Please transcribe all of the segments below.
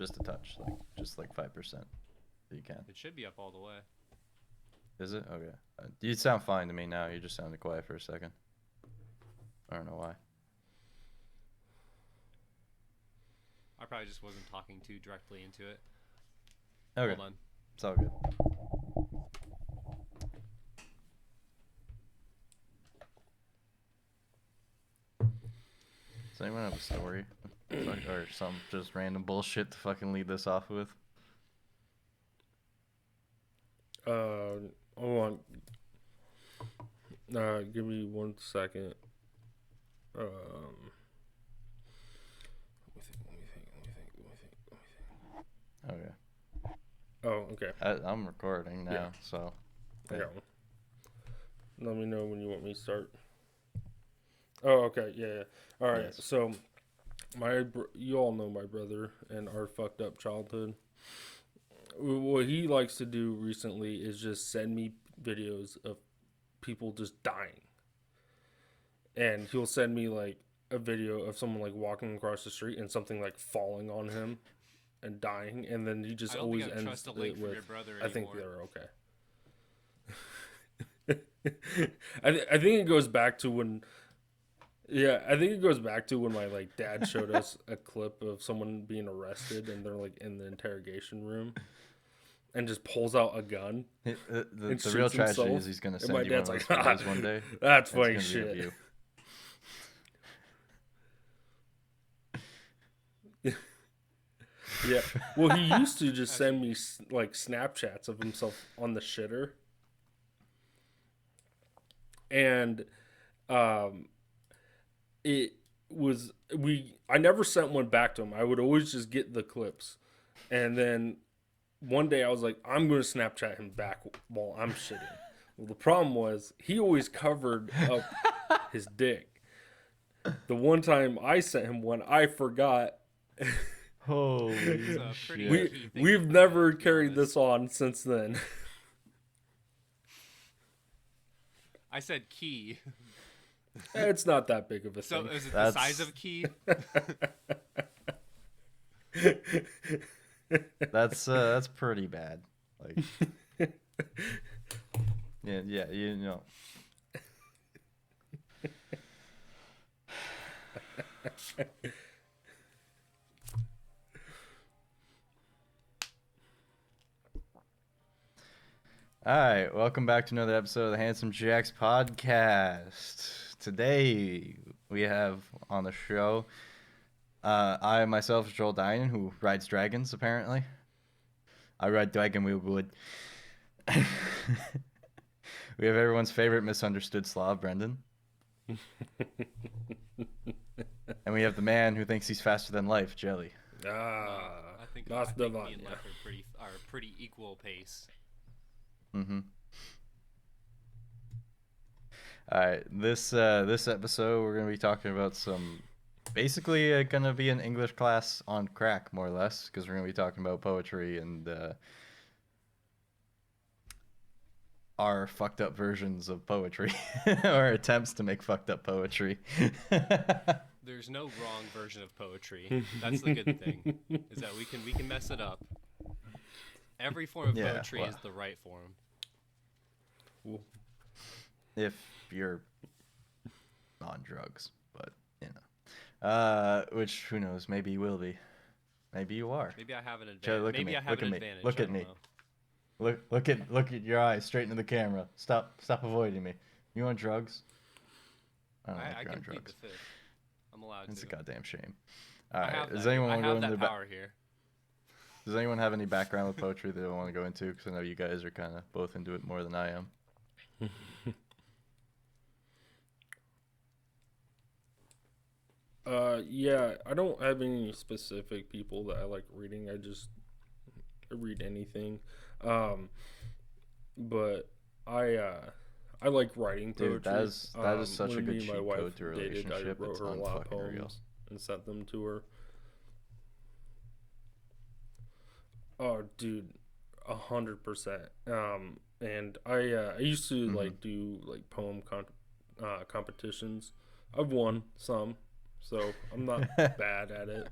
Just a touch, like just like 5%. You can. It should be up all the way. Is it? Okay. You sound fine to me now. You just sounded quiet for a second. I don't know why. I probably just wasn't talking too directly into it. Okay. Hold on. It's all good. Does anyone have a story? Or some just random bullshit to fucking lead this off with? Hold on. Give me 1 second. Let me think. Okay. Oh, okay. I'm recording now, Yeah. so. I got one. Let me know when you want me to start. Oh, okay. Yeah. All right. Yes. So, you all know my brother and our fucked up childhood. What he likes to do recently is just send me videos of people just dying. And he'll send me like a video of someone like walking across the street and something like falling on him and dying, and then he just always ends it with, your brother "I think anymore." they're okay." I think it goes back to when. Yeah, I think it goes back to when my like dad showed us a clip of someone being arrested and they're like in the interrogation room and just pulls out a gun. The and real shoots tragedy himself. is he's gonna And send my you one dad's of those like, videos one day. That's and funny it's gonna be of shit. you. Yeah. Well, he used to just send me like Snapchats of himself on the shitter. And I never sent one back to him. I would always just get the clips. And then one day I was like, I'm going to Snapchat him back while I'm shitting. Well, the problem was he always covered up his dick. The one time I sent him one, I forgot. Holy shit. We've never carried this on since then. I said key. It's not that big of a So thing. is it the size of key? That's pretty bad. Like, yeah, you know. All right, welcome back to another episode of the Handsome Jacks podcast. Today we have on the show I myself, Joel Dinan, who rides dragons. Apparently, I ride dragon wheel wood. We have everyone's favorite misunderstood Slav, Brendan. And we have the man who thinks he's faster than life, Jelly. I think me and Lef are pretty equal pace. Mm-hmm. All right, this episode we're gonna be talking about basically gonna be an English class on crack, more or less, because we're gonna be talking about poetry and our fucked up versions of poetry, or attempts to make fucked up poetry. There's no wrong version of poetry. That's the good thing, is that we can mess it up. Every form of poetry is the right form. If you're on drugs, but you know, which who knows? Maybe you will be. Maybe you are. Maybe I have an advantage. Joe, Maybe I have an advantage. Look at me. Look at your eyes straight into the camera. Stop avoiding me. You on drugs? I don't think you're on drugs. The fifth. I'm allowed It's to. a goddamn shame. All right. Does anyone want to go into power here? Does anyone have any background with poetry that they want to go into? Because I know you guys are kind of both into it more than I am. Yeah, I don't have any specific people that I like reading. I just read anything. But I like writing poetry. Dude, that is such a good cheat code to a relationship. I wrote her a lot of poems real. and sent them to her. Oh, dude, 100%. And I used to like do like poem competitions. I've won some, so I'm not bad at it.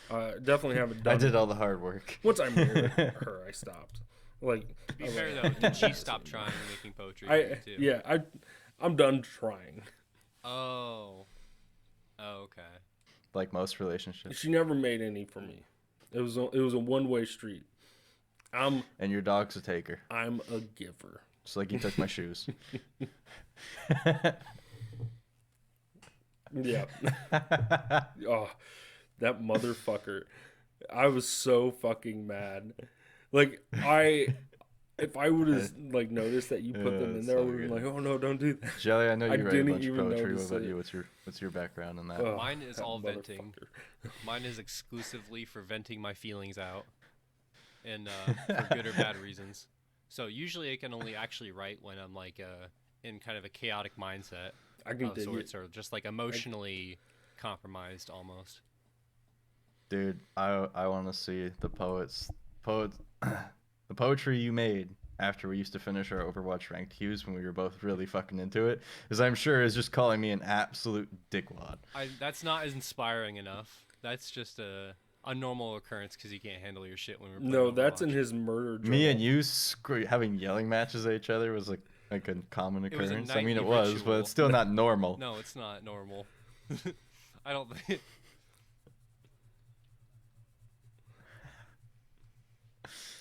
Definitely haven't done. I did all the hard work. Once I married her, I stopped. Like, to be fair though, did she stop trying making poetry? Too? Yeah, I'm done trying. Oh, okay. Like most relationships. She never made any for me. It was a one-way street. And your dog's a taker. I'm a giver. Just like he took my shoes. Yeah. Oh, that motherfucker. I was so fucking mad. Like, if I would have like noticed that you put them in there, I would have been like, "Oh no, don't do that." Jelly, I know you write a bunch of poetry. What notice about it. you? What's your background in that? Oh, Mine is that all venting. motherfucker. Mine is exclusively for venting my feelings out, and for good or bad reasons. So usually I can only actually write when I'm like in kind of a chaotic mindset I can of dig sorts, it. or just like emotionally compromised almost. Dude, I want to see the the poetry you made after we used to finish our Overwatch ranked queues when we were both really fucking into it, is I'm sure is just calling me an absolute dickwad. That's not as inspiring enough. That's just a normal occurrence because you can't handle your shit when we're playing No, that's Overwatch. in his murder journal. Me and you having yelling matches at each other was like a common It was a occurrence. I mean, it nightly was, ritual. but it's still not normal. No, it's not normal. I don't think.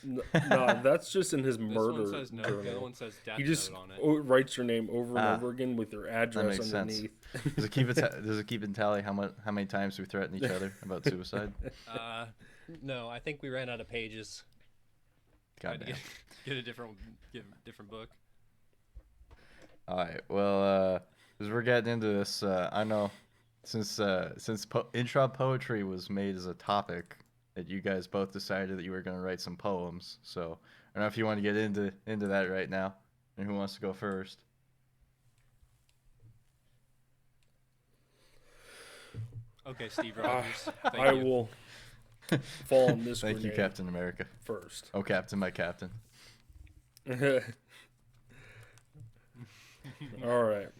No, that's just in his This murder one says no. journal. The other one says death He just note on it. writes your name over and over again with your address makes sense. underneath. Does it keep in tally how many times we threaten each other about suicide? No, I think we ran out of pages. Tried to Goddamn. get a different book. All right. Well, as we're getting into this, I know since intro poetry was made as a topic, that you guys both decided that you were going to write some poems. So I don't know if you want to get into that right now, and who wants to go first? Okay, Steve Rogers. Thank I you. will fall on this Thank you, grenade Captain America. first. Oh, Captain, my captain. All right.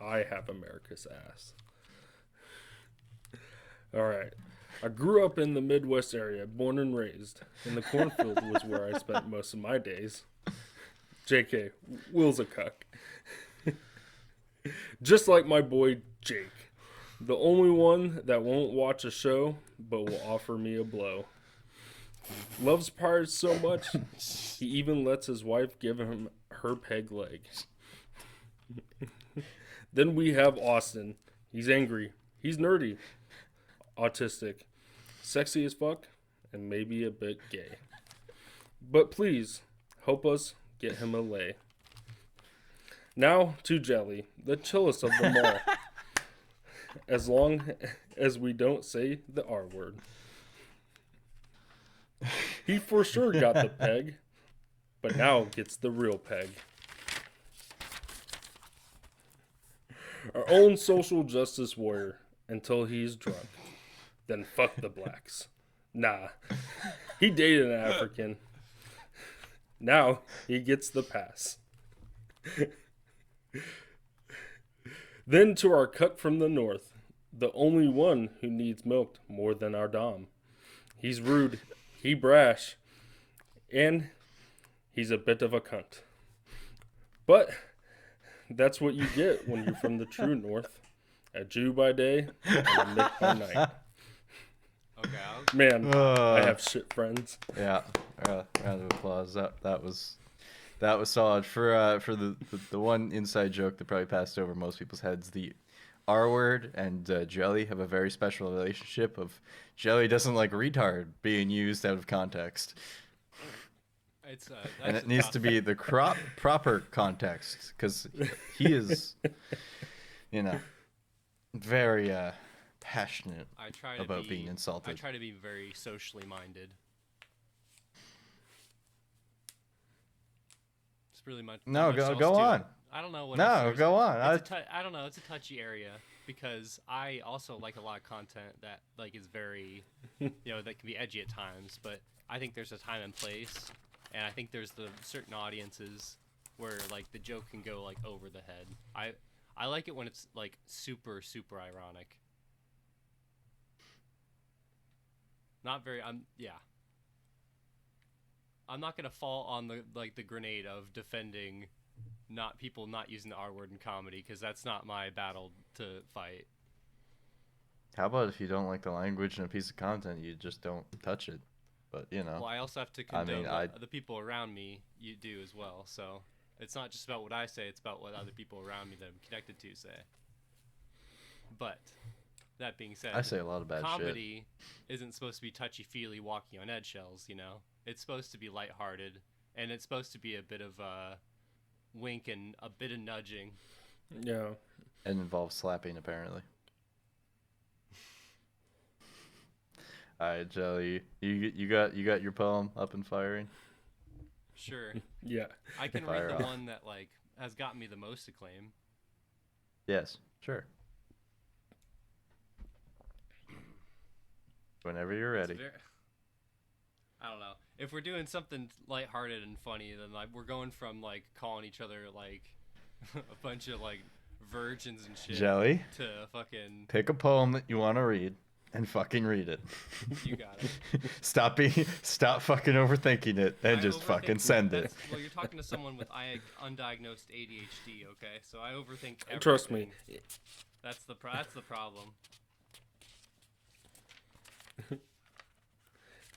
I have America's ass. All right. I grew up in the Midwest area, born and raised, and the cornfield was where I spent most of my days. JK, Will's a cuck. Just like my boy Jake, the only one that won't watch a show but will offer me a blow. Loves pirates so much, he even lets his wife give him her peg leg. Then we have Austin. He's angry. He's nerdy. Autistic. Sexy as fuck. And maybe a bit gay. But please, help us get him a lay. Now to Jelly, the chillest of them all. As long as we don't say the R word. He for sure got the peg, but now gets the real peg. Our own social justice warrior until he's drunk. Then fuck the blacks. Nah. He dated an African. Now he gets the pass. Then to our cut from the north, the only one who needs milked more than our Dom. He's rude, he brash, and he's a bit of a cunt. But that's what you get when you're from the true north. A Jew by day and a Mick by night. Okay. Man, I have shit friends. Yeah, round of applause. That was solid for the one inside joke that probably passed over most people's heads. The R word and Jelly have a very special relationship. Of Jelly doesn't like retard being used out of context, and it needs to be the proper context because he is, very passionate about being insulted. I try to be very socially minded. It's really much. No, much else go to on. it. I don't know what. No, else go on. I don't know. It's a touchy area because I also like a lot of content that is very, that can be edgy at times. But I think there's a time and place, and I think there's the certain audiences where the joke can go over the head. I like it when it's super super ironic. Not very. I'm not gonna fall on the grenade of defending people not using the R word in comedy, because that's not my battle to fight. How about if you don't like the language in a piece of content, you just don't touch it? But Well, I also have to condone what the people around me you do as well. So it's not just about what I say; it's about what other people around me that I'm connected to say. But that being said, I say a lot of bad comedy isn't supposed to be touchy-feely, walking on eggshells. It's supposed to be lighthearted, and it's supposed to be a bit of a wink and a bit of nudging. Yeah. It involves slapping, apparently. All right, Jelly, you got your poem up and firing? Sure. Yeah. I can read the one that has gotten me the most acclaim. Yes, sure. Whenever you're ready. I don't know. If we're doing something lighthearted and funny, then we're going from calling each other a bunch of virgins and shit. Jelly, to fucking pick a poem that you want to read and fucking read it. You got it. Stop fucking overthinking it and just fucking send it. Well, you're talking to someone with undiagnosed ADHD, okay? So I overthink everything. Trust me. That's the problem.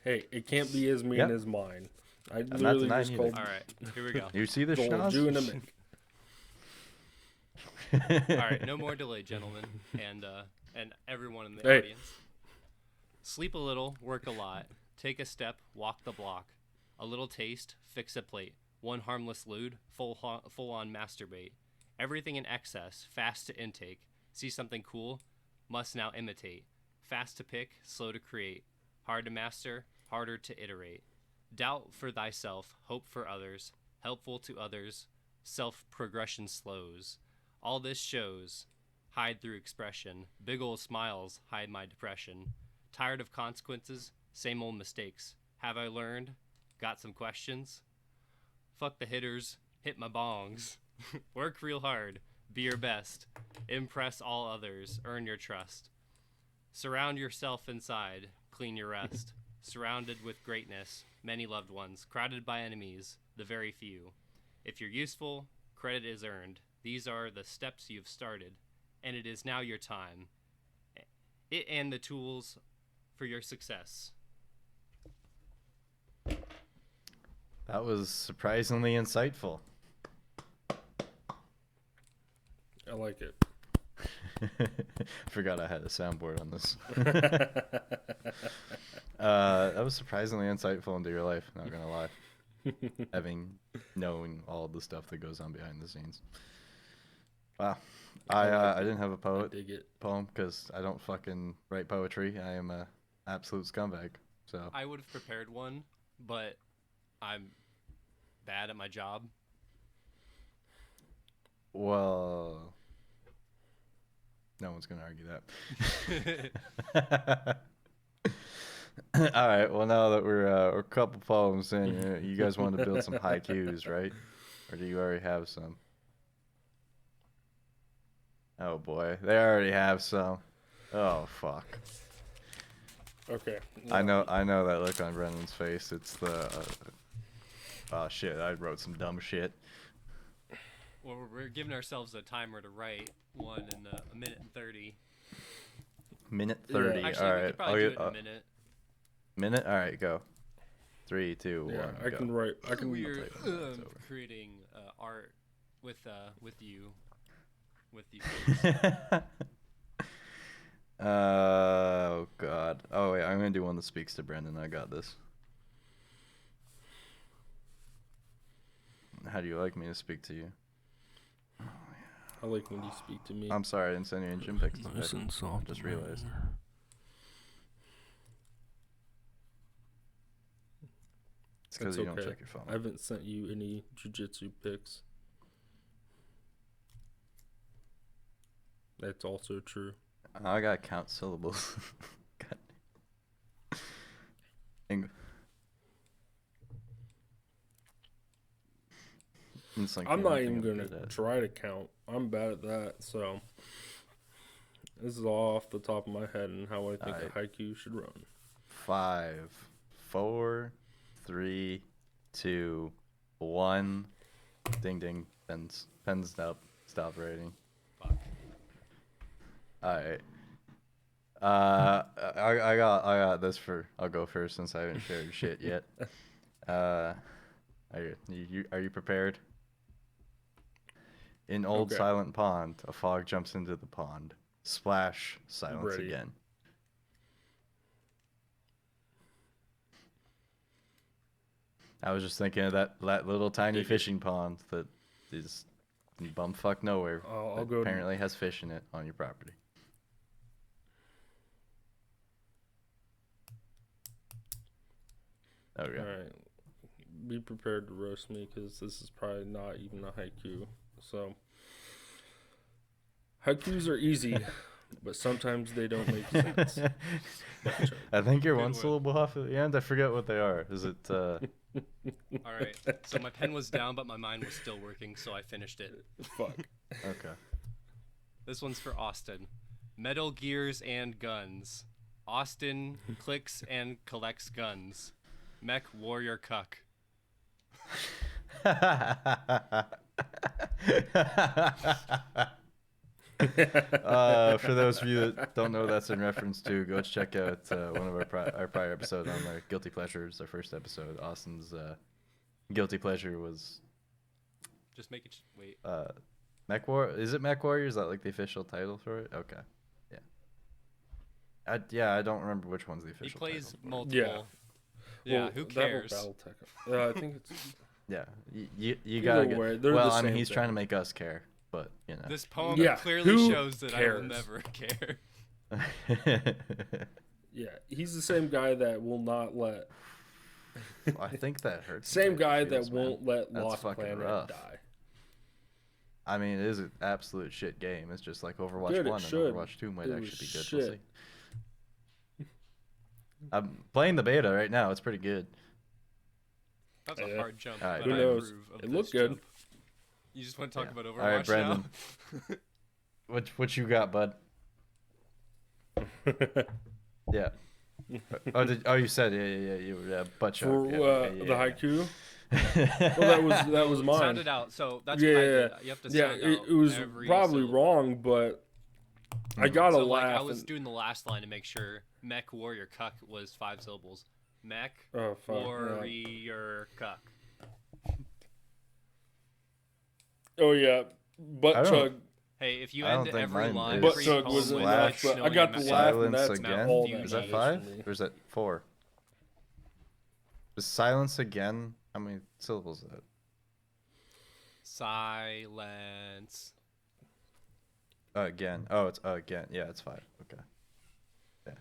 Hey, it can't be as mean as mine. I literally just called. All right, here we go. You see the schnoz? You in a minute. All right, no more delay, gentlemen, and everyone in the audience. Sleep a little, work a lot. Take a step, walk the block. A little taste, fix a plate. One harmless lewd, full on masturbate. Everything in excess, fast to intake. See something cool, must now imitate. Fast to pick, slow to create. Hard to master, harder to iterate. Doubt for thyself, hope for others. Helpful to others, self-progression slows. All this shows, hide through expression. Big ol' smiles, hide my depression. Tired of consequences, same old mistakes. Have I learned? Got some questions? Fuck the hitters, hit my bongs. Work real hard, be your best. Impress all others, earn your trust. Surround yourself inside, clean your rest. Surrounded with greatness, many loved ones. Crowded by enemies, the very few. If you're useful, credit is earned. These are the steps you've started, and it is now your time. It and the tools for your success. That was surprisingly insightful. I like it. Forgot I had a soundboard on this. That was surprisingly insightful into your life, not gonna lie. Knowing all the stuff that goes on behind the scenes. Wow. I didn't have a poem because I don't fucking write poetry. I am a absolute scumbag. So I would have prepared one, but I'm bad at my job. Well, no one's gonna argue that. All right. Well, now that we're a couple poems in, you guys want to build some haikus, right? Or do you already have some? Oh boy, they already have some. Oh fuck. Okay. Yeah. I know that look on Brennan's face. It's the oh shit, I wrote some dumb shit. Well, we're giving ourselves a timer to write one in a minute and 30. Minute 30. Yeah. Actually, all we right. could probably do it in a minute. Minute? All right, go. 3, 2, 1. I go. can write. I can. We're creating art with you. With you. Oh god. Oh wait, I'm gonna do one that speaks to Brendan. I got this. How do you like me to speak to you? Oh, yeah. I like when you speak to me. I'm sorry, I didn't send you any gym pics. Nice and soft. Just realized. It's because you don't check your phone. I haven't sent you any jiu-jitsu pics. That's also true. I gotta count syllables. I'm not even gonna try to count. I'm bad at that. So this is all off the top of my head and how I think a haiku should run. 5, 4, 3, 2, 1. Ding ding. Pens stop rating. Fuck. All right. I got this for. I'll go first since I haven't shared shit yet. Are you prepared? In old Okay. silent pond, a frog jumps into the pond. Splash. Silence Ready. again. I was just thinking of that little tiny fishing pond that is in bumfuck nowhere. I'll that go. apparently has fish in it on your property. Okay. All right. Be prepared to roast me because this is probably not even a haiku. So, haikus are easy, but sometimes they don't make sense. I think you're Good one one. syllable off at the end. I forget what they are. Is it? All right. So my pen was down, but my mind was still working, so I finished it. Fuck. Okay. This one's for Austin. Metal Gears and guns. Austin clicks and collects guns. Mech warrior cuck. For those of you that don't know, that's in reference to, go check out one of our prior episode on our guilty pleasures. Our first episode, Austin's guilty pleasure was Just make it. Wait. Mech War. Is it Mech Warrior? Is that like the official title for it? Okay, yeah. I don't remember which one's the He official. plays title for it. multiple. Yeah. Well, Who that whole cares? Battletech. I think it's. Yeah, you Either gotta get. way, they're Well, the I mean, same he's trying to thing. make us care, but you know. This poem Yeah, clearly who shows that I will cares? never care. Yeah, he's the same guy that will not let. I think that hurts. Same my guy feels, that man. won't let That's Lost fucking Planet rough. die. I mean, it is an absolute shit game. It's just like Overwatch Good, it 1 and should. Overwatch 2 might It actually was be good. We'll shit. see. I'm playing the beta right now. It's pretty good. That's a Yeah. hard jump. All right, but Who I knows? approve of It this looked good. jump. You just want to talk Yeah. about Overwatch All right, Brendan. now? What you got, bud? Yeah. Oh, you said you butt chug. For Yeah. the haiku. Well, that was mine. Sound it out. So that's Yeah, what I yeah, did. You have to yeah. sound It, out it was every probably syllable. wrong, but I gotta So like, laugh. I was and- doing the last line to make sure mech warrior cuck was 5 syllables. Mech oh fuck. Yeah. warrior cuck. Oh yeah, I butt don't- chug. Hey, if you I don't end think every mine line is. Butt pre chug poem was with enough, like but I got the showing laugh, mech- and that's Silence again? all Is that Is that Beauty. matters 5 to me. or is that 4? Is silence again? How many syllables is that? Silence. Again. Oh, it's again. Yeah, it's 5. Okay. Yeah.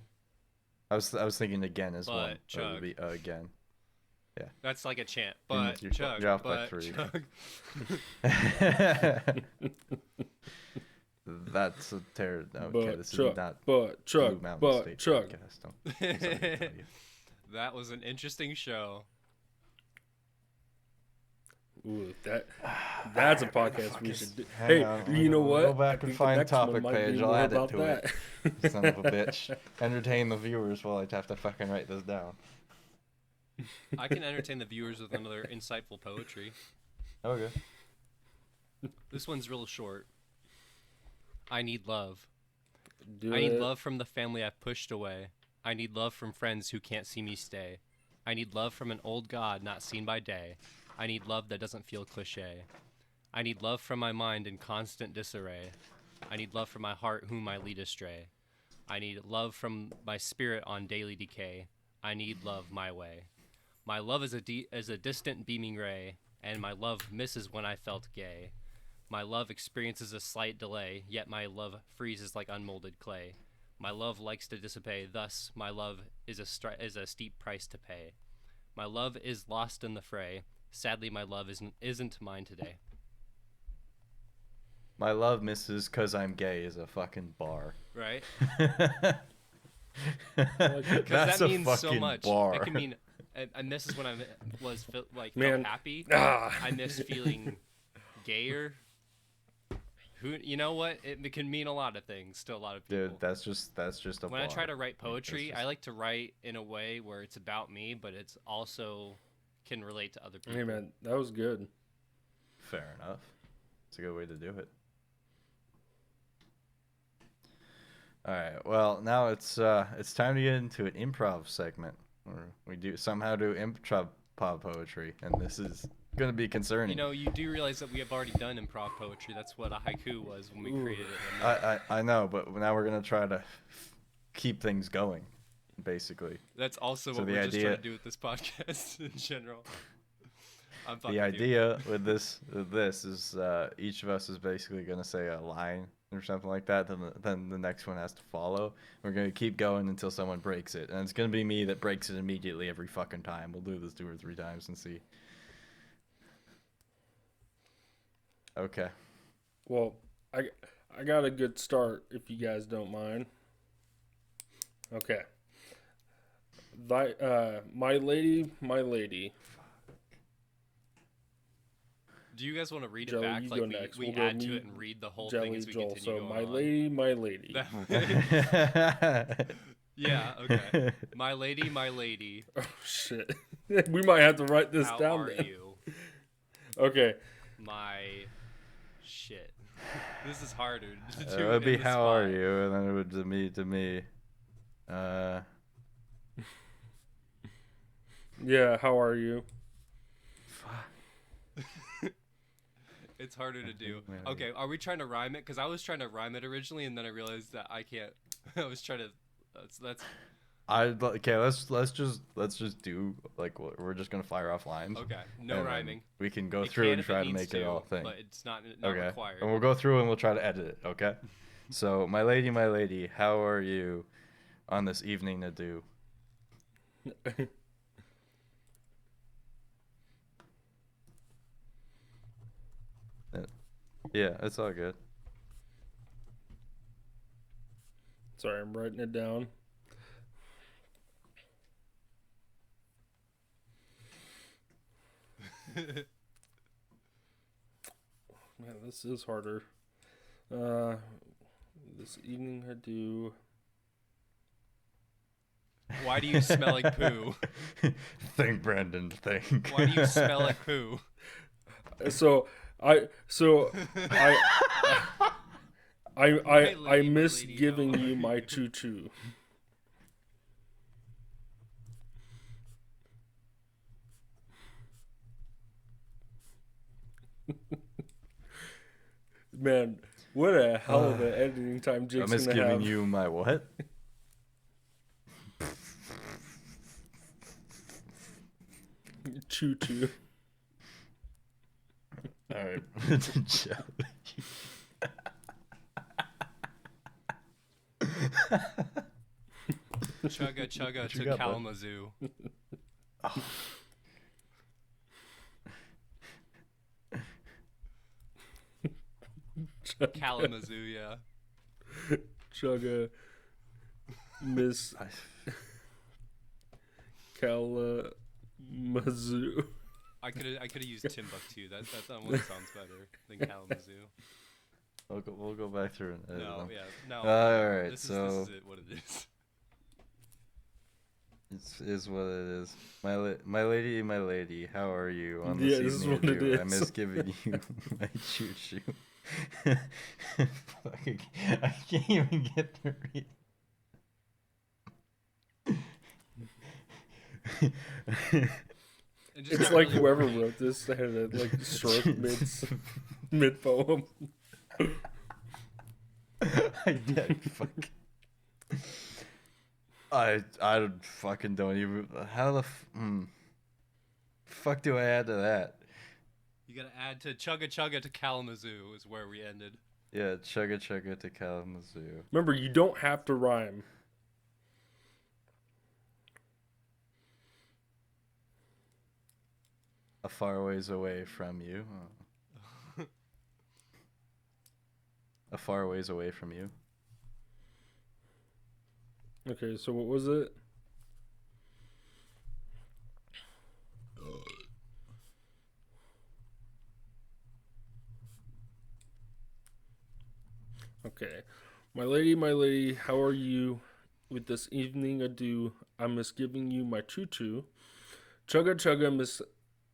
I was thinking again as one. But So it would chug. be again. That's like a chant. But you're chug. off by But 3. chug. That's a terror. Okay, Butt this chug, is not butt Blue chug, Mountain butt State chug. podcast. Don't say anything to you. That was an interesting show. Ooh, that's a podcast we should do. Hang Hey, on, you know I'll what? Go back I and think the find next one topic might be page. I'll more add it about to it. Son of a bitch. Entertain the viewers while I have to fucking write this down. I can entertain the viewers with another insightful poetry. Okay. This one's real short. I need love. Do I need it. love from the family I've pushed away. I need love from friends who can't see me stay. I need love from an old God not seen by day. I need love that doesn't feel cliche. I need love from my mind in constant disarray. I need love from my heart whom I lead astray. I need love from my spirit on daily decay. I need love my way. My love is a distant beaming ray, and my love misses when I felt gay. My love experiences a slight delay, yet my love freezes like unmolded clay. My love likes to dissipate, thus my love is a steep price to pay. My love is lost in the fray. Sadly, my love isn't mine today. My love misses 'cause I'm gay is a fucking bar. Right? That's Because that a means fucking so much. bar. It can mean I miss is when I felt Man. happy. Ah. I miss feeling gayer. Who, you know what? It can mean a lot of things to a lot of people. Dude, that's just a When I try bar. to write poetry, just- I like to write in a way where it's about me, but it's also can relate to other people. Hey man, that was good. Fair enough. It's a good way to do it. All right. Well, now it's time to get into an improv segment where we somehow do improv poetry, and this is gonna be concerning. You know, you do realize that we have already done improv poetry. That's what a haiku was when we created it. I know, but now we're gonna try to keep things going, basically. That's also So what the we're just trying idea- to do with this podcast in general. I'm fucking The with you. idea with this is each of us is basically gonna say a line or something like that. Then the next one has to follow. We're gonna keep going until someone breaks it, and it's gonna be me that breaks it immediately every fucking time. We'll do this 2 or 3 times and see. Okay. Well, I got a good start if you guys don't mind. Okay. My lady. Do you guys want to read Jelly, it back? you Like go next. we We'll go add to me, it and read the whole Jelly, thing as we Joel. continue So going my lady. Yeah, okay. My lady. Oh shit. We might have to write this How down. are then. you? Okay. My shit. This is harder to do. It would be in the how are spot. you, and then it would to me. Yeah, how are you? It's harder to do. Man. Okay, are we trying to rhyme it? Because I was trying to rhyme it originally, and then I realized that I can't. I was trying to. That's Okay. Let's just do like we're just gonna fire off lines. okay. No and then rhyming. We can go It through can and if try to needs make it all thing. but it's not Okay. required. And we'll go through and we'll try to edit it. Okay. So my lady, how are you on this evening to do? Yeah, it's all good. Sorry, I'm writing it down. Man, this is harder. This evening I do. Why do you smell like poo? Think, Brandon. Think. Why do you smell like poo? I My miss lady, giving how you are my you? choo choo. Man, what a hell of an editing time I Jake's miss gonna giving have. you my what? Choo choo. All right. Chugga chugga What you to got, bud? Kalamazoo. Kalamazoo, yeah. Chugga. Miss Kalamazoo. I could have used Timbuktu. That one sounds better than Kalamazoo. We'll go back through and edit No, them. yeah, no. All right, this so is it, what it is. it is what it is. My lady, how are you on Yeah, this this is evening? what it Review? I is. miss giving you my choo choo. I can't even get to read. It just It's got like really whoever wordy. wrote this had a like stroke mid poem. I did. Fuck. I fucking don't even. How the fuck do I add to that? You gotta add to Chugga Chugga to Kalamazoo is where we ended. Yeah, chugga chugga to Kalamazoo. Remember, you don't have to rhyme. A far ways away from you. Oh. A far ways away from you. Okay, so what was it? Okay. My lady, how are you? With this evening adieu, I'm misgiving you my choo-choo. Chugga chugga, Miss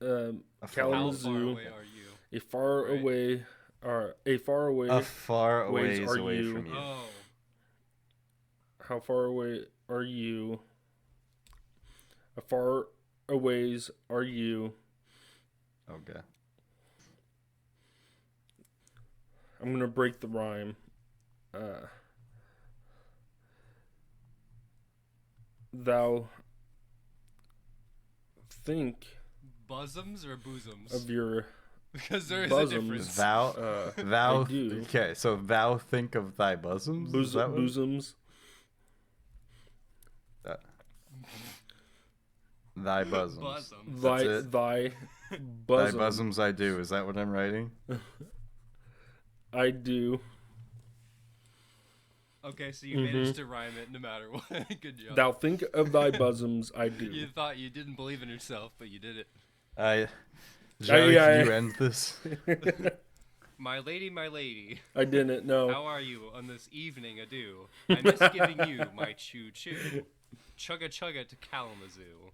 A How far Kalamazoo. away are you? A far Right. away, or a far away. A far ways ways are away you? from you. Oh. How far away are you? A far a ways are you? Okay. I'm gonna break the rhyme. Thou think Bosoms or bosoms? of your Because there is bosoms. a difference. Thou I do. Okay, so thou think of thy bosoms? Is that what? bosoms. Uh, thy bosoms. Bosoms. That's Thy it? thy Thy bosom. bosoms I do. Is that what I'm writing? I do. Okay, so you managed to rhyme it no matter what. Good job. Thou think of thy bosoms. I do. You thought you didn't believe in yourself, but you did it. Joey, yeah, can you end this? My lady, I didn't know. how are you on this evening adieu? I miss giving you my choo-choo. Chugga chugga to Kalamazoo.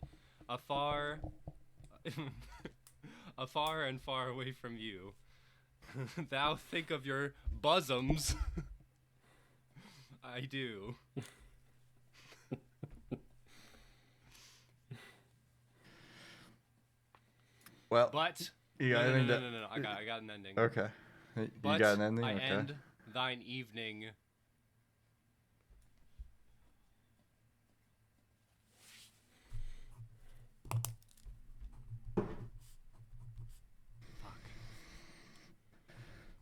Afar and far away from you. Thou think of your bosoms. I do. Well, But you got no, anything no, to- no, no, no. I got an ending. Okay. You But got an ending? I Okay. end thine evening. Fuck.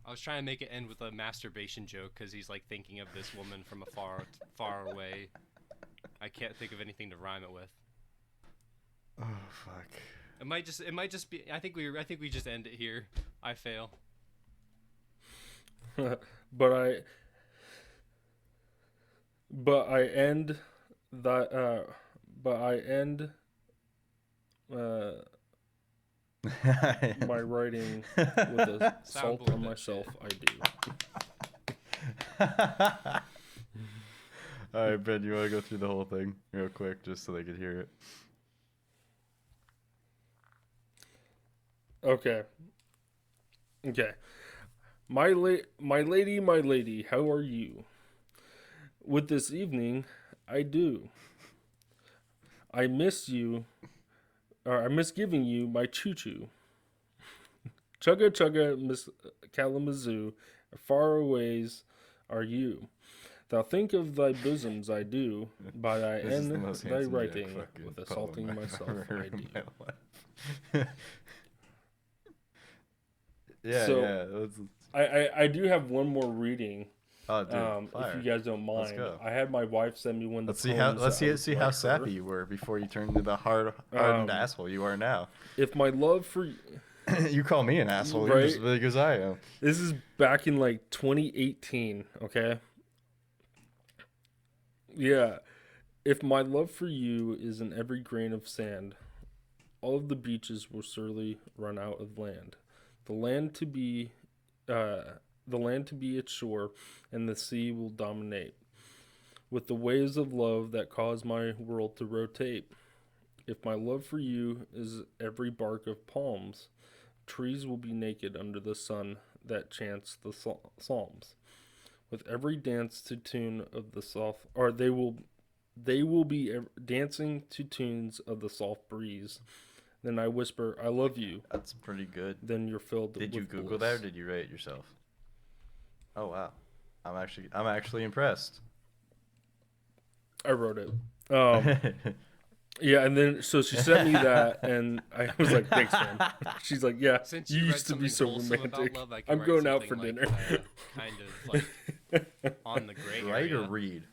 I was trying to make it end with a masturbation joke because he's like thinking of this woman from far away. I can't think of anything to rhyme it with. Oh fuck. It might just be. I think we just end it here. I fail. but I end that. But I end my writing with a salt Soundboard on that myself. shit. I do. All right, Ben, you want to go through the whole thing real quick just so they could hear it? Okay. My lady, how are you? With this evening, I do. I miss you, or I miss giving you my choo-choo. Chugga chugga, Miss Kalamazoo, far ways are you. Thou think of thy bosoms, I do, but I This is the end most thy handsome Jack writing fucking with poem assaulting I've myself, ever I heard do. in my life. Yeah, So- yeah. I do have one more reading. Oh, dude, If fire. you guys don't Let's mind, go. I had my wife send me one of the Let's poems see that how like sappy her. you were before you turned into the hardened Um, asshole you are now. If my love for You call me an asshole. You're just as Right? big as I am. this is back in like 2018, okay? Yeah. If my love for you is in every grain of sand, all of the beaches will surely run out of land. The land to be its shore, and the sea will dominate with the waves of love that cause my world to rotate. If my love for you is every bark of palms, trees will be naked under the sun that chants the psalms. With every dance to tune of the soft, or they will be dancing to tunes of the soft breeze. Then I whisper, "I love you." That's pretty good. Then you're filled Did with you Google bliss. that or did you write it yourself? Oh wow. I'm actually impressed. I wrote it. Yeah, and then so she sent me that, and I was like, "Thanks, man." She's like, "Yeah, Since you you read used to be something so wholesome about romantic." love, I can I'm write going out something for like, dinner. kind of like on the gray Write area. or read?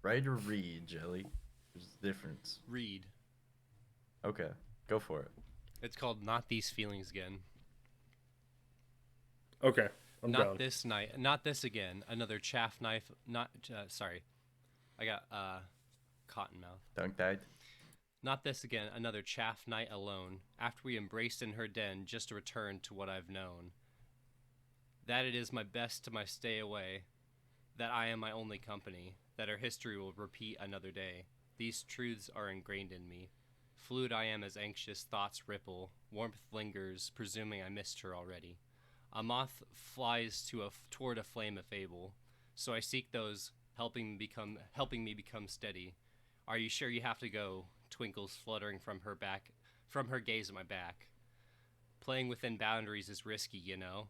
Write or read, Jelly? There's a difference. Read. Okay, go for it. It's called "Not These Feelings Again." Okay, I'm Not down. this night. Not this again. Another chaff knife. Not. Sorry. I got cotton mouth. Tongue tied. Not this again. Another chaff night alone. After we embraced in her den, just to return to what I've known. that it is my best to my stay away, that I am my only company, that our history will repeat another day. These truths are ingrained in me. Fluid I am as anxious thoughts ripple, warmth lingers, presuming I missed her already. A moth flies toward a flame of fable, so I seek those helping me become steady. Are you sure you have to go? Twinkles fluttering from her gaze at my back. Playing within boundaries is risky, you know.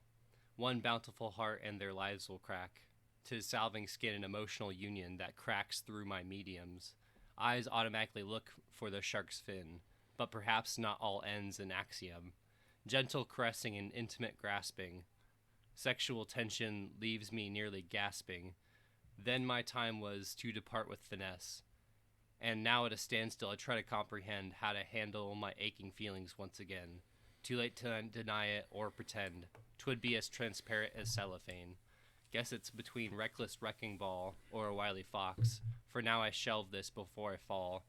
One bountiful heart and their lives will crack. 'Tis salving skin and emotional union that cracks through my mediums. Eyes automatically look for the shark's fin, but perhaps not all ends in axiom. Gentle caressing and intimate grasping. Sexual tension leaves me nearly gasping. Then my time was to depart with finesse. And now at a standstill I try to comprehend how to handle my aching feelings once again. Too late to deny it or pretend. 'Twould be as transparent as cellophane. Guess it's between reckless wrecking ball or a wily fox. For now I shelve this before I fall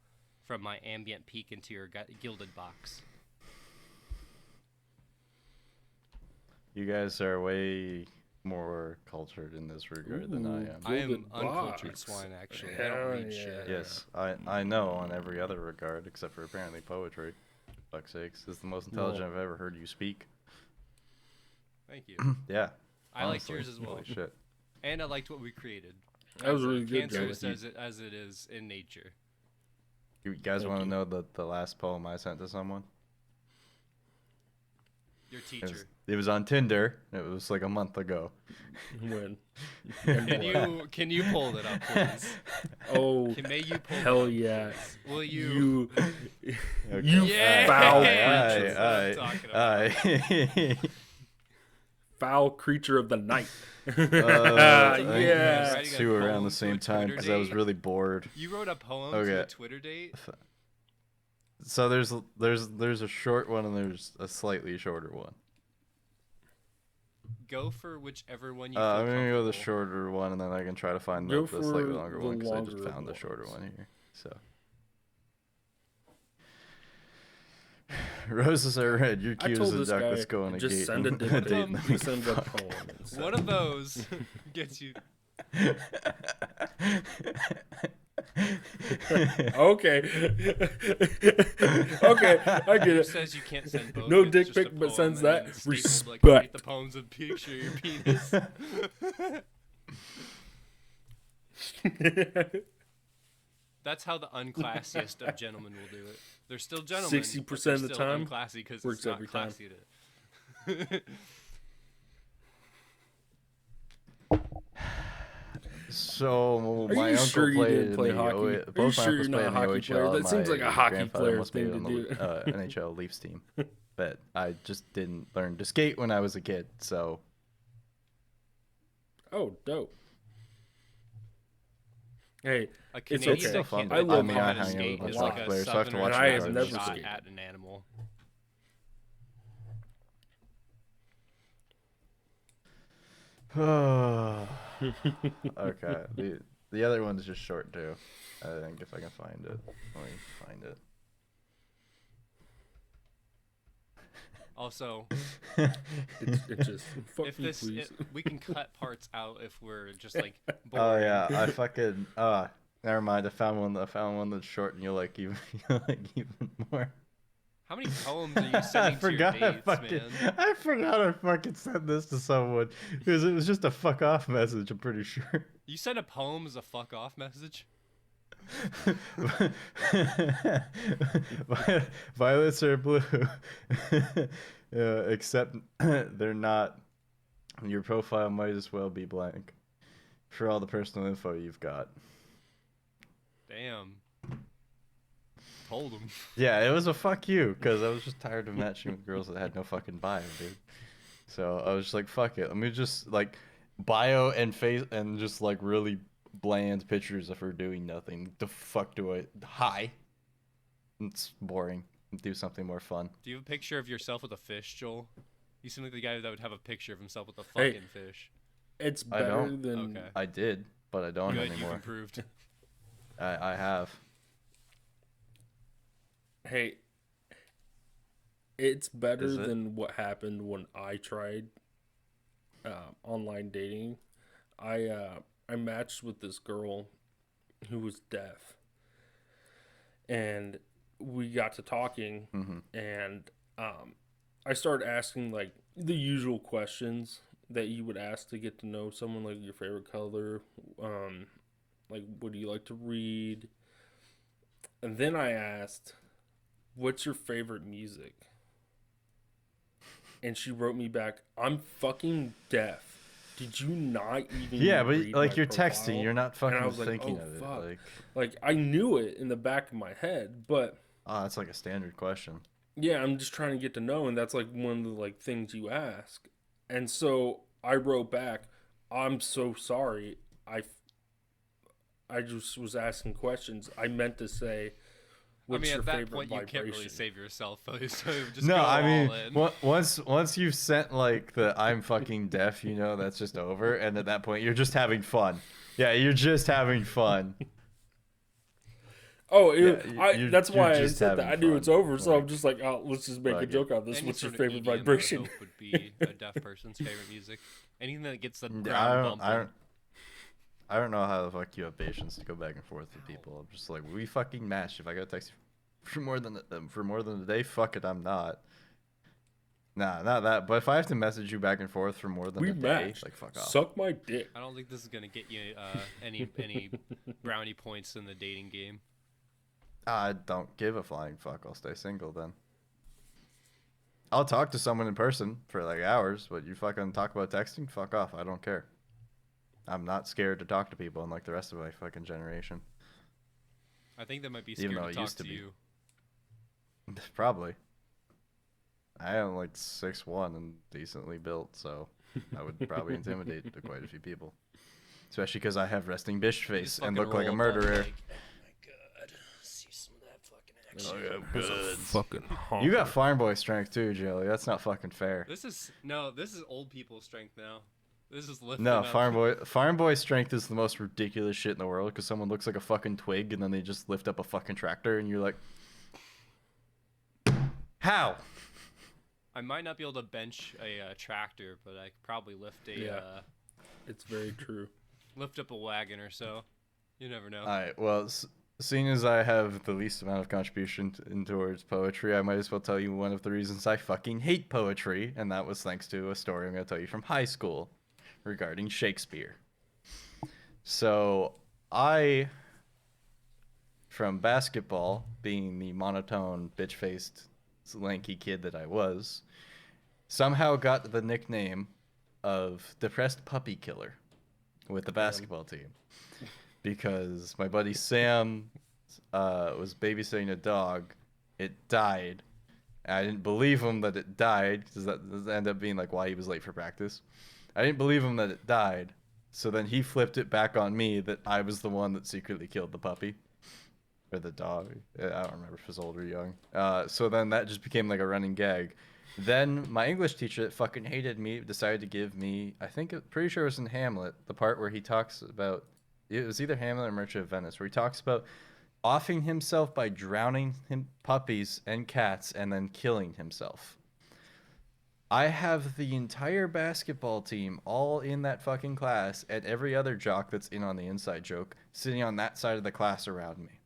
from my ambient peak into your gilded box. You guys are way more cultured in this regard than I am. I am Gilded uncultured box. swine, actually. I Hell don't read yeah. shit. Yes, I know on every other regard except for apparently poetry. Fuck's sakes, this is the most intelligent I've ever heard you speak. Thank you. Yeah. I liked honestly, yours as well. Holy shit. And I liked what we created. That was really good, Cancerous Joey. as it is in nature. You guys Thank want to you. know the last poem I sent to someone? Your It teacher. it was on Tinder. It was like a month ago. When? Can you pull it up, please? Oh, May you pull hell it up, yeah. please? Will you? Okay. You Yeah! foul That's creature. what I'm talking about. Foul creature of the night. I think Yeah. it's two Writing a around poem the to same a time Twitter because I was date? really bored. You wrote a poem to Okay. a Twitter date? So there's a short one and there's a slightly shorter one. Go for whichever one you feel I'm gonna go with the comfortable. shorter one and then I can try to find Go the for slightly longer the one because I just longer found the shorter ones. one here. So. Roses are red. You're I cute as told a this duck. guy, Let's go on a just gate. send a and- dick a pic. date and He sends a poem. instead. One of those gets you. Okay. Okay, I get Who it. says you can't send both? No It's dick just a pic, but poem, sends and that. then stapled, like, Respect. underneath the poems of picture your penis. That's how the unclassiest of gentlemen will do it. They're still gentlemen. 60% but they're of the still time, unclassy because works it's not every time. classy to. So Are my you uncle sure you played didn't in play the hockey? O- Are you both my sure uncles you're played not a in the hockey player? OHL. That seems My like a hockey grandfather player must be thing on to the do. NHL Leafs team, but I just didn't learn to skate when I was a kid. So Oh, dope. Hey, A It's Canadian okay. that Still fun, can't but like, I love know how to hockey skate a is lot. like a Players, so I have to southerner watch And I the have taking never a shot skated. at an animal. okay, the other one's just short too. I think if I can find it, let me find it. Also, it's just fuck if me, this, please. we can cut parts out if we're just like Oh boring. yeah, I fucking never mind. I found one that's short, and you'll like even more. How many poems are you I sending to your forgot I dates, fucking man? I forgot I fucking sent this to someone because it was just a fuck off message. I'm pretty sure. You sent a poem as a fuck off message? Violets are blue, except they're not. Your profile might as well be blank for all the personal info you've got. Damn. Told him. Yeah, it was a fuck you because I was just tired of matching with girls that had no fucking bio, dude. So I was just like, fuck it. Let me just like bio and face and just like really bland pictures of her doing nothing. The fuck do I? Hi. It's boring. Do something more fun. Do you have a picture of yourself with a fish, Joel? You seem like the guy that would have a picture of himself with a Hey. fucking fish. It's I better don't. than Okay. I did, but I don't Good, you've anymore. improved. I have. hey. It's better Is it? than what happened when I tried online dating, I matched with this girl who was deaf, and we got to talking, and I started asking like the usual questions that you would ask to get to know someone, like your favorite color, like what do you like to read, and then I asked, "What's your favorite music?" And she wrote me back, "I'm fucking deaf. Did you not even Yeah, but read like my you're profile?" texting, you're not And I fucking was like, thinking "Oh of it. fuck!" Like, Like I knew it in the back of my head, but that's like a standard question. yeah, I'm just trying to get to know, and that's like one of the like things you ask. And so I wrote back, "I'm so sorry. I just was asking questions. I meant to say, I what's mean, your at that favorite point, you can't really vibration?" save yourself, so just No, go I mean, all in. once you've sent like the "I'm fucking deaf," you know that's just over, and at that point you're just having fun. Yeah, you're just having fun. Oh, Yeah, that's you're why I just said that. having I knew fun. it's over, so I'm Like, just like, oh, let's just make a fuck it. joke out of this. Any What's your sort of favorite EDM, I would vibration? hope, would be a deaf person's favorite music. Anything that gets the I ground don't, I bumping. don't, I don't know how the fuck you have patience to go back and forth with people. I'm just like, we fucking matched. If I gotta text you for more than a day, fuck it, I'm not. Nah, not that. But if I have to message you back and forth for more than We a day, matched. like fuck off. Suck my dick. I don't think this is gonna get you any brownie points in the dating game. I don't give a flying fuck. I'll stay single then. I'll talk to someone in person for like hours, but you fucking talk about texting? Fuck off. I don't care. I'm not scared to talk to people unlike the rest of my fucking generation. I think they might be Even scared though to it talk used to to be. you. Probably. I am like 6'1" and decently built, so I would probably intimidate quite a few people. Especially because I have resting bitch You face just and fucking look like a roll up on, murderer. like, oh my god, see some of that fucking action. Oh, yeah, There's a good. fucking honker. You got farm boy strength too, Jelly. That's not fucking fair. This is old people strength now. This is lifting No, up. farm boy strength is the most ridiculous shit in the world because someone looks like a fucking twig and then they just lift up a fucking tractor and you're like, how? I might not be able to bench a tractor, but I could probably lift a Yeah. It's very true. lift up a wagon or so. You never know. All right, well, seeing as I have the least amount of contribution towards poetry, I might as well tell you one of the reasons I fucking hate poetry, and that was thanks to a story I'm going to tell you from high school regarding Shakespeare. So, from basketball, being the monotone, bitch-faced, lanky kid that I was, somehow got the nickname of Depressed Puppy Killer with the basketball team. Because my buddy Sam was babysitting a dog. It died. And I didn't believe him that it died, because that ended up being like why he was late for practice. I didn't believe him that it died. So then he flipped it back on me that I was the one that secretly killed the puppy. Or the dog. I don't remember if it was old or young. So then that just became like a running gag. Then my English teacher that fucking hated me decided to give me, pretty sure it was in Hamlet, the part where he talks about, it was either Hamlet or Merchant of Venice, where he talks about offing himself by drowning puppies and cats and then killing himself. I have the entire basketball team all in that fucking class and every other jock that's in on the inside joke sitting on that side of the class around me.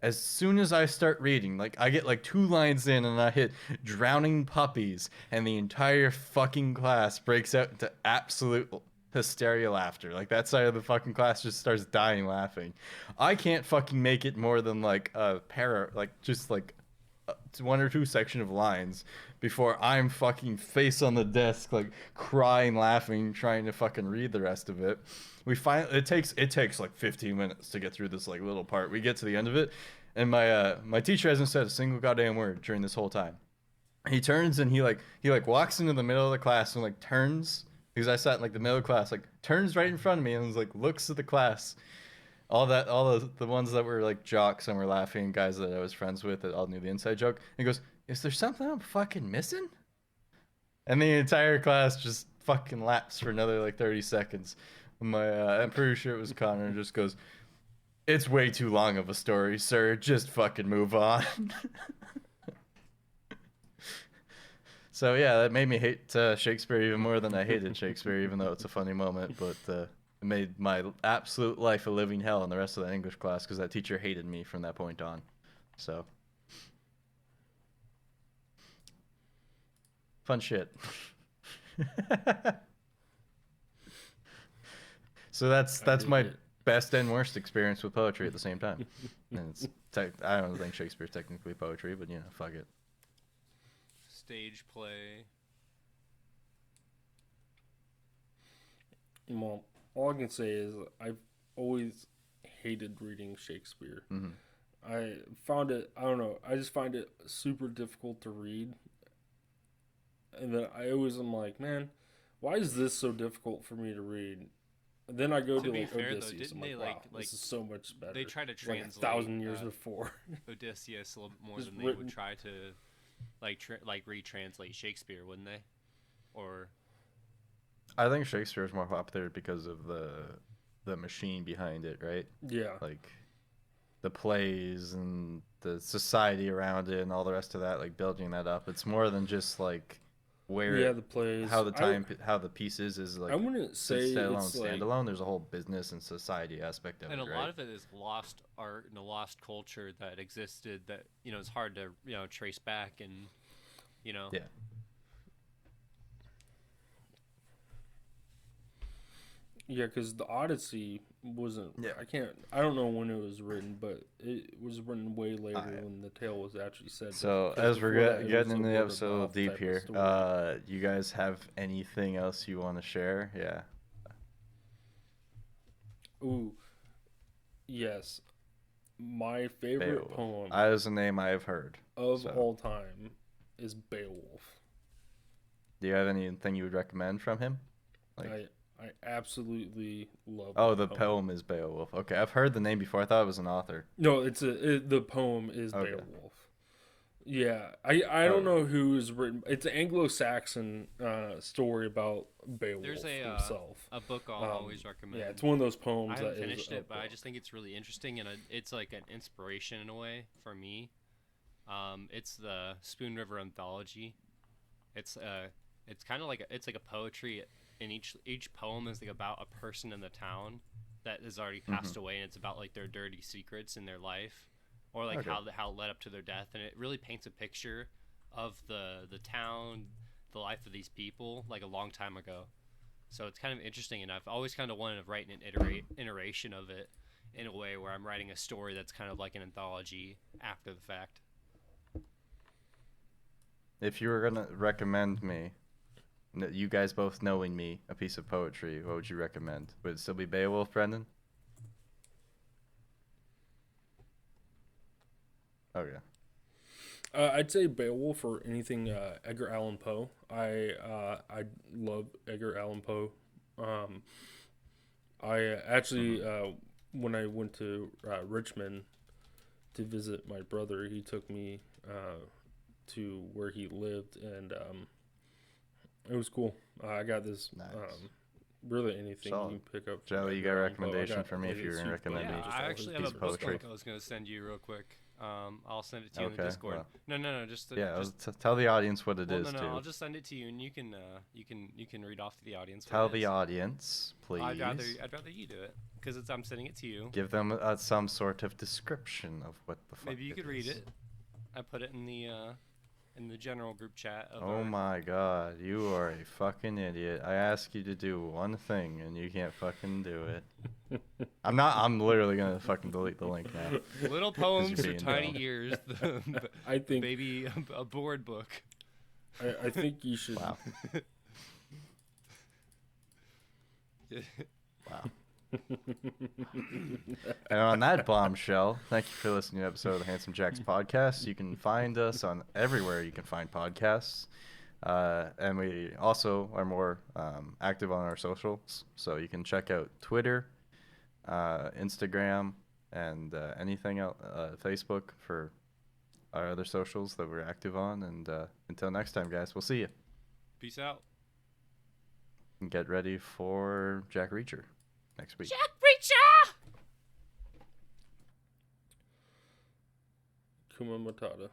As soon as I start reading, like I get like 2 lines in and I hit drowning puppies and the entire fucking class breaks out into absolute hysteria laughter. Like that side of the fucking class just starts dying laughing. I can't fucking make it more than like a just like 1 or 2 section of lines before I'm fucking face on the desk, like crying, laughing, trying to fucking read the rest of it. It takes like 15 minutes to get through this like little part. We get to the end of it, and my teacher hasn't said a single goddamn word during this whole time. He turns and he walks into the middle of the class and like turns, because I sat in like the middle of the class, like turns right in front of me and was like looks at the class. All the ones that were like jocks and were laughing, guys that I was friends with that all knew the inside joke. And he goes, "Is there something I'm fucking missing?" And the entire class just fucking laughs for another like 30 seconds. I'm pretty sure it was Connor, just goes, "It's way too long of a story, sir. Just fucking move on." So yeah, that made me hate Shakespeare even more than I hated Shakespeare, even though it's a funny moment. But it made my absolute life a living hell in the rest of the English class because that teacher hated me from that point on. So fun shit. So that's my best and worst experience with poetry at the same time. And I don't think Shakespeare's technically poetry, but fuck it. Stage play. Well, all I can say is I've always hated reading Shakespeare. Mm-hmm. I found it, I don't know, I just find it super difficult to read. And then I always am like, man, why is this so difficult for me to read? And then I go to like fair, Odysseus. Though, didn't I'm they like, wow, this is so much better. They try to It's translate like 1,000 years before. Odysseus a little bit more Just than they written. would try to like retranslate Shakespeare, wouldn't they? Or I think Shakespeare is more popular because of the machine behind it, right? Yeah. Like the plays and the society around it and all the rest of that, like building that up. It's more than just like where the plays. how the piece is like. I wouldn't say it's standalone. There's a whole business and society aspect of and it, a right? lot of it is lost art and a lost culture that existed that it's hard to trace back and Yeah. Yeah, because the Odyssey wasn't. Yeah. I don't know when it was written, but it was written way later when the tale was actually said. So as we're getting into the episode deep here, you guys have anything else you want to share? Yeah. Ooh. Yes. My favorite Beowulf. poem That is a name I have heard. of all time is Beowulf. Do you have anything you would recommend from him? I absolutely love. Oh, the poem is Beowulf. Okay, I've heard the name before. I thought it was an author. No, the poem is Beowulf. Yeah, I don't know who's written. It's an Anglo-Saxon story about Beowulf There's himself. a book I'll always recommend. Yeah, it's one of those poems. I haven't finished it, but I just think it's really interesting and it's like an inspiration in a way for me. It's the Spoon River Anthology. It's kind of like it's like a poetry. And each poem is like about a person in the town that has already passed away, and it's about like their dirty secrets in their life, or like how it led up to their death, and it really paints a picture of the town, the life of these people, like a long time ago. So it's kind of interesting, and I've always kind of wanted to write an iteration of it in a way where I'm writing a story that's kind of like an anthology after the fact. If you were gonna recommend me, you guys both knowing me, a piece of poetry, what would you recommend? Would it still be Beowulf, Brendan? Okay. I'd say Beowulf or anything Edgar Allan Poe. I love Edgar Allan Poe. I actually when I went to Richmond to visit my brother, he took me to where he lived, and it was cool. I got this. Nice. Really, anything Solid. you can pick up. Joey, you got a recommendation for me if you were going to recommend me? I actually have a book poetry. I was going to send you real quick. I'll send it to you in the Okay, Discord. well. No, just tell the audience what it is no, too. I'll just send it to you, and you can read off to the audience. Tell the audience, please. I'd rather you do it because I'm sending it to you. Give them some sort of description of what the fuck. Maybe you could read it. I put it in the general group chat. Oh my god, you are a fucking idiot. I ask you to do one thing and you can't fucking do it. I'm literally gonna fucking delete the link now. Little Poems for being Tiny dumb. Ears. I think maybe a board book. I think you should. Wow. Wow. And on that bombshell, thank you for listening to an episode of the Handsome Jacks podcast. You can find us on everywhere you can find podcasts. And we also are more active on our socials. So you can check out Twitter, Instagram, and anything else, Facebook for our other socials that we're active on. And until next time, guys, we'll see you. Peace out. And get ready for Jack Reacher next week. Jack Reacher! Kuma Matata.